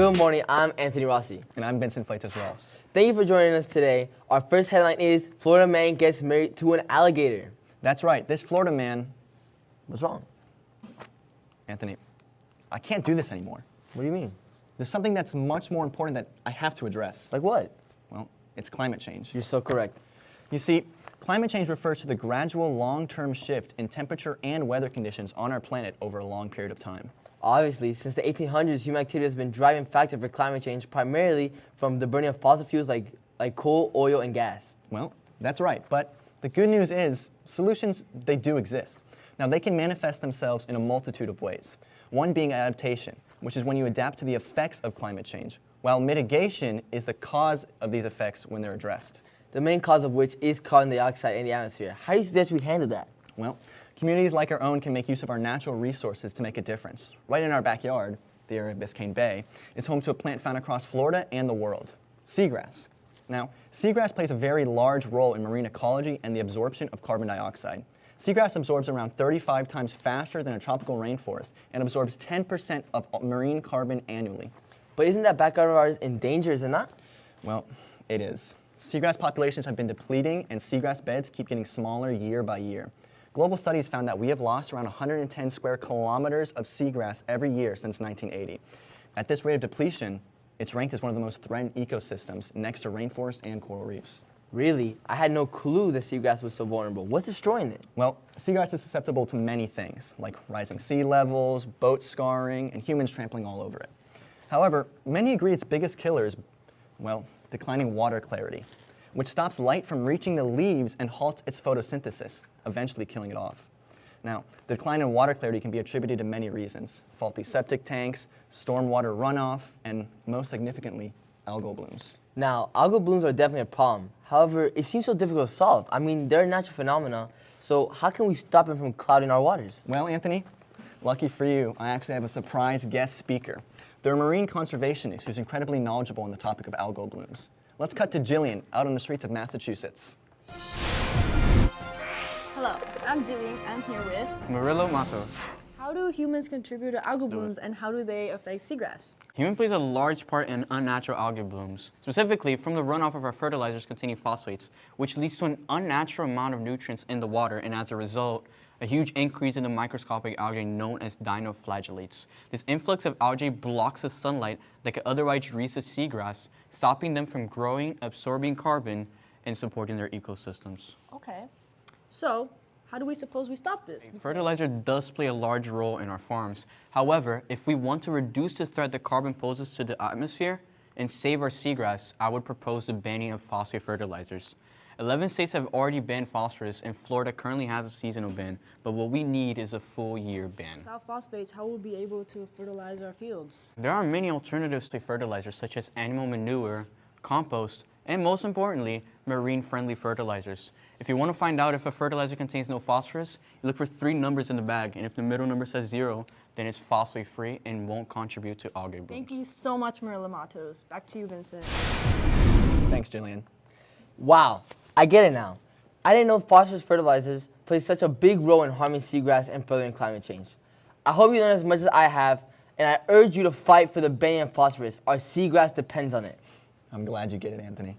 Good morning, I'm Anthony Rossi. And I'm Vincent Fleitas-Rolfs. Thank you for joining us today. Our first headline is Florida man gets married to an alligator. That's right, this Florida man... What's wrong? Anthony, I can't do this anymore. What do you mean? There's something that's much more important that I have to address. Like what? Well, it's climate change. You're so correct. You see, climate change refers to the gradual long-term shift in temperature and weather conditions on our planet over a long period of time. Obviously, since the 1800s, human activity has been driving factor for climate change, primarily from the burning of fossil fuels like coal, oil, and gas. Well, that's right, but the good news is solutions, they do exist. Now, they can manifest themselves in a multitude of ways. One being adaptation, which is when you adapt to the effects of climate change, while mitigation is the cause of these effects when they're addressed. The main cause of which is carbon dioxide in the atmosphere. How do you suggest we handle that? Well, communities like our own can make use of our natural resources to make a difference. Right in our backyard, the area of Biscayne Bay, is home to a plant found across Florida and the world, seagrass. Now, seagrass plays a very large role in marine ecology and the absorption of carbon dioxide. Seagrass absorbs around 35 times faster than a tropical rainforest and absorbs 10% of marine carbon annually. But isn't that backyard of ours in danger, is it not? Well, it is. Seagrass populations have been depleting and seagrass beds keep getting smaller year by year. Global studies found that we have lost around 110 square kilometers of seagrass every year since 1980. At this rate of depletion, it's ranked as one of the most threatened ecosystems next to rainforests and coral reefs. Really? I had no clue that seagrass was so vulnerable. What's destroying it? Well, seagrass is susceptible to many things, like rising sea levels, boat scarring, and humans trampling all over it. However, many agree its biggest killer is, well, declining water clarity, which stops light from reaching the leaves and halts its photosynthesis, eventually killing it off. Now, the decline in water clarity can be attributed to many reasons: faulty septic tanks, stormwater runoff, and most significantly, algal blooms. Now, algal blooms are definitely a problem. However, it seems so difficult to solve. I mean, they're a natural phenomena, so how can we stop them from clouding our waters? Well, Anthony, lucky for you, I actually have a surprise guest speaker. They're a marine conservationist who's incredibly knowledgeable on the topic of algal blooms. Let's cut to Jillian out on the streets of Massachusetts. Hello, I'm Jillian. I'm here with Murillo, Matos. How do humans contribute to algal blooms and how do they affect seagrass? Human plays a large part in unnatural algae blooms, specifically from the runoff of our fertilizers containing phosphates, which leads to an unnatural amount of nutrients in the water, and as a result, a huge increase in the microscopic algae known as dinoflagellates. This influx of algae blocks the sunlight that could otherwise reach the seagrass, stopping them from growing, absorbing carbon, and supporting their ecosystems. Okay, so how do we suppose we stop this? Fertilizer does play a large role in our farms. However, if we want to reduce the threat that carbon poses to the atmosphere and save our seagrass, I would propose the banning of phosphate fertilizers. 11 states have already banned phosphorus, and Florida currently has a seasonal ban, but what we need is a full year ban. Without phosphates, how will we be able to fertilize our fields? There are many alternatives to fertilizers, such as animal manure, compost, and most importantly, marine-friendly fertilizers. If you want to find out if a fertilizer contains no phosphorus, you look for 3 numbers in the bag, and if the middle number says 0, then it's phosphate-free and won't contribute to algae blooms. Thank you so much, Murillo Matos. Back to you, Vincent. Thanks, Jillian. Wow, I get it now. I didn't know phosphorus fertilizers play such a big role in harming seagrass and furthering climate change. I hope you learned as much as I have, and I urge you to fight for the banning of phosphorus. Our seagrass depends on it. I'm glad you get it, Anthony.